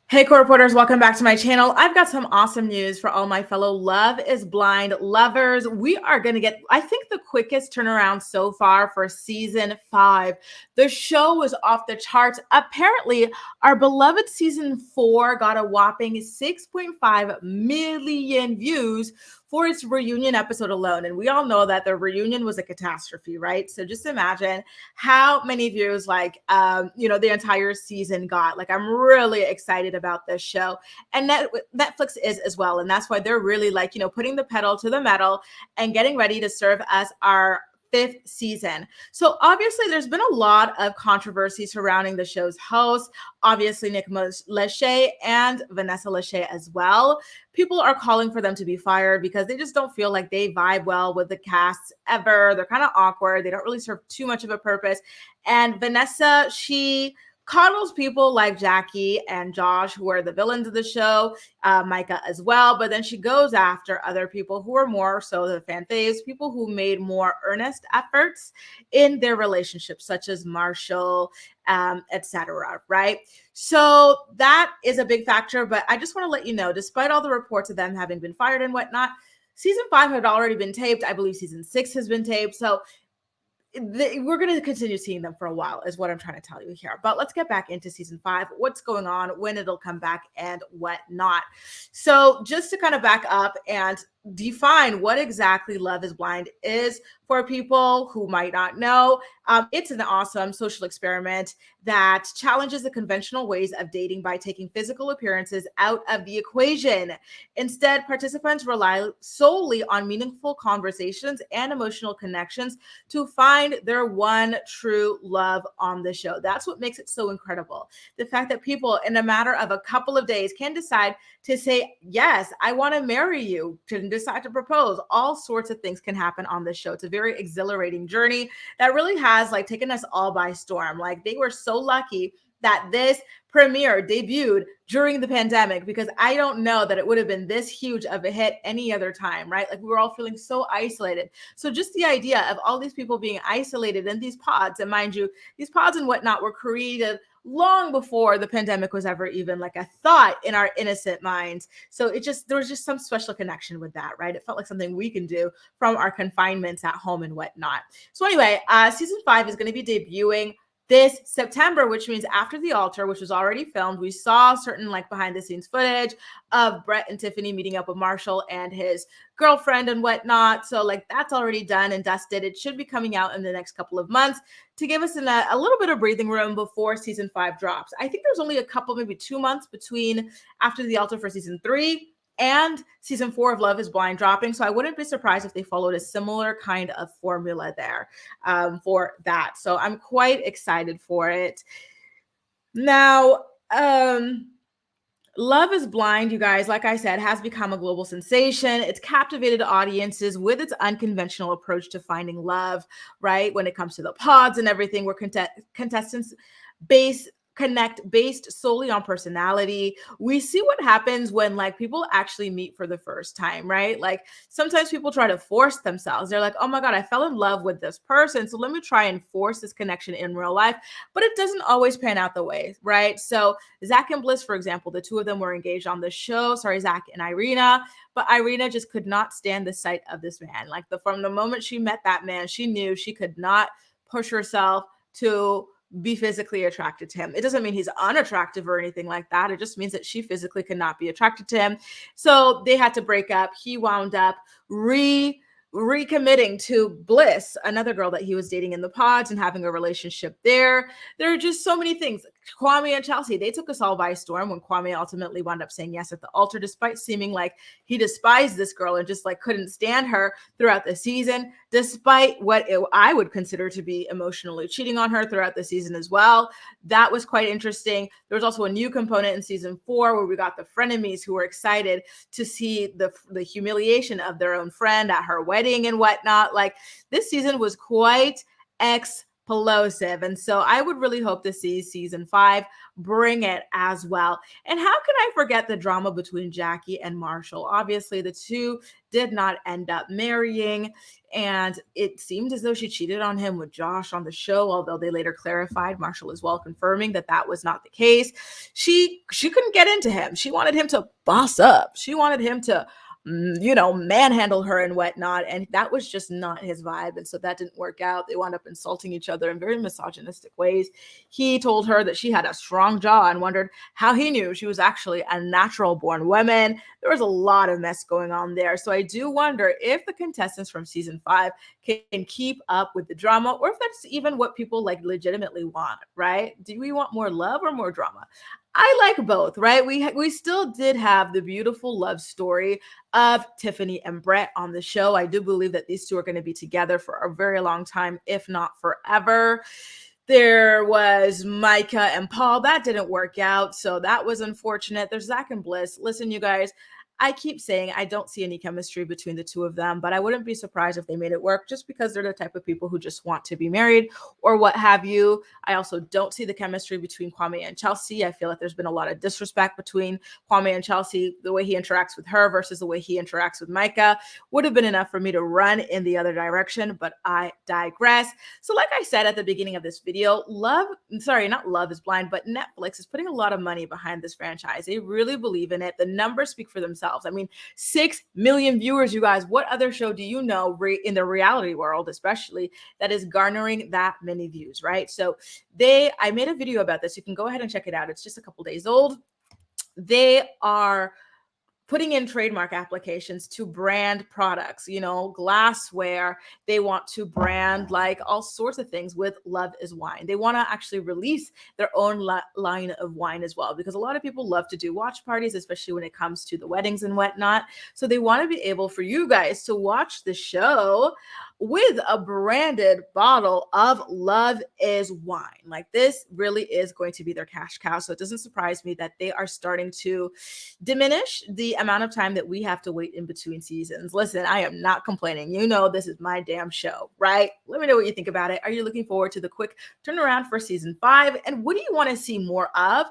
Hey, core reporters, welcome back to my channel. I've got some awesome news for all my fellow Love is Blind lovers. We are going to get, I think, the quickest turnaround so far for season 5. The show was off the charts. Apparently, our beloved season 4 got a whopping 6.5 million views for its reunion episode alone. And we all know that the reunion was a catastrophe, right? So just imagine how many views the entire season got. Like, I'm really excited about this show, and Netflix is as well, and that's why they're really putting the pedal to the metal and getting ready to serve us our 5th season. So obviously there's been a lot of controversy surrounding the show's host. Obviously Nick Lachey and Vanessa Lachey as well. People are calling for them to be fired because they just don't feel like they vibe well with the casts ever. They're kind of awkward. They don't really serve too much of a purpose. And Vanessa, she coddles people like Jackie and Josh, who are the villains of the show, Micah as well. But then she goes after other people who are more so the fan faves, people who made more earnest efforts in their relationships, such as Marshall, etc. Right? So that is a big factor. But I just want to let you know, despite all the reports of them having been fired and whatnot, season 5 had already been taped. I believe season 6 has been taped. So we're going to continue seeing them for a while is what I'm trying to tell you here. But let's get back into season 5, what's going on, when it'll come back, and what not. So just to kind of back up and define what exactly Love is Blind is for people who might not know. It's an awesome social experiment that challenges the conventional ways of dating by taking physical appearances out of the equation. Instead, participants rely solely on meaningful conversations and emotional connections to find their one true love on the show. That's what makes it so incredible. The fact that people in a matter of a couple of days can decide to say, yes, I want to marry you, to decide to propose. All sorts of things can happen on this show. It's a very exhilarating journey that really has taken us all by storm. Like, they were so lucky that this premiere debuted during the pandemic, because I don't know that it would have been this huge of a hit any other time, right? Like, we were all feeling so isolated. So just the idea of all these people being isolated in these pods, and mind you, these pods and whatnot were created long before the pandemic was ever even like a thought in our innocent minds. So there was just some special connection with that, right? It felt like something we can do from our confinements at home and whatnot. So anyway, season 5 is going to be debuting this September, which means after The Altar, which was already filmed. We saw certain behind the scenes footage of Brett and Tiffany meeting up with Marshall and his girlfriend and whatnot. So that's already done and dusted. It should be coming out in the next couple of months to give us a little bit of breathing room before season 5 drops. I think there's only a couple, maybe 2 months between after The Altar for season 3 and season 4 of Love is Blind dropping. So I wouldn't be surprised if they followed a similar kind of formula there for that. So I'm quite excited for it. Now, Love is Blind, you guys, like I said, has become a global sensation. It's captivated audiences with its unconventional approach to finding love, right? When it comes to the pods and everything, where contestants connect based solely on personality. We see what happens when people actually meet for the first time, right? Sometimes people try to force themselves. They're like, oh my God, I fell in love with this person, so let me try and force this connection in real life. But it doesn't always pan out the way, right? So Zach and Bliss, for example, the two of them were engaged on the show. Sorry, Zach and Irina. But Irina just could not stand the sight of this man. From the moment she met that man, she knew she could not push herself to be physically attracted to him. It doesn't mean he's unattractive or anything like that. It just means that she physically could not be attracted to him. So they had to break up. He wound up recommitting to Bliss, another girl that he was dating in the pods, and having a relationship there. There are just so many things. Kwame and Chelsea, they took us all by storm when Kwame ultimately wound up saying yes at the altar, despite seeming like he despised this girl and just couldn't stand her throughout the season, despite what I would consider to be emotionally cheating on her throughout the season as well. That was quite interesting. There was also a new component in season 4 where we got the frenemies who were excited to see the humiliation of their own friend at her wedding and whatnot. This season was quite plosive. And so I would really hope to see season 5 bring it as well. And how can I forget the drama between Jackie and Marshall? Obviously, the two did not end up marrying, and it seemed as though she cheated on him with Josh on the show, although they later clarified, Marshall as well confirming that that was not the case. She couldn't get into him. She wanted him to boss up. She wanted him to manhandle her and whatnot. And that was just not his vibe. And so that didn't work out. They wound up insulting each other in very misogynistic ways. He told her that she had a strong jaw and wondered how he knew she was actually a natural born woman. There was a lot of mess going on there. So I do wonder if the contestants from season 5 can keep up with the drama, or if that's even what people like legitimately want, right? Do we want more love or more drama? I like both, right? We still did have the beautiful love story of Tiffany and Brett on the show. I do believe that these two are going to be together for a very long time, if not forever. There was Micah and Paul. That didn't work out, so that was unfortunate. There's Zach and Bliss. Listen, you guys, I keep saying I don't see any chemistry between the two of them, but I wouldn't be surprised if they made it work just because they're the type of people who just want to be married or what have you. I also don't see the chemistry between Kwame and Chelsea. I feel like there's been a lot of disrespect between Kwame and Chelsea. The way he interacts with her versus the way he interacts with Micah would have been enough for me to run in the other direction, but I digress. So like I said at the beginning of this video, not Love is Blind, but Netflix is putting a lot of money behind this franchise. They really believe in it. The numbers speak for themselves. I mean, 6 million viewers, you guys. What other show do you know in the reality world, especially, that is garnering that many views, right? So I made a video about this. You can go ahead and check it out. It's just a couple days old. They are putting in trademark applications to brand products, glassware. They want to brand like all sorts of things with Love is Wine. They want to actually release their own line of wine as well, because a lot of people love to do watch parties, especially when it comes to the weddings and whatnot. So they want to be able for you guys to watch the show with a branded bottle of Love is Wine. Like, this really is going to be their cash cow. So it doesn't surprise me that they are starting to diminish the amount of time that we have to wait in between seasons. Listen, I am not complaining. This is my damn show, right? Let me know what you think about it. Are you looking forward to the quick turnaround for season 5? And what do you want to see more of?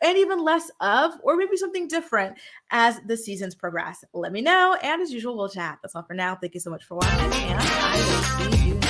And even less of, or maybe something different as the seasons progress? Let me know. And as usual, we'll chat. That's all for now. Thank you so much for watching, and I will see you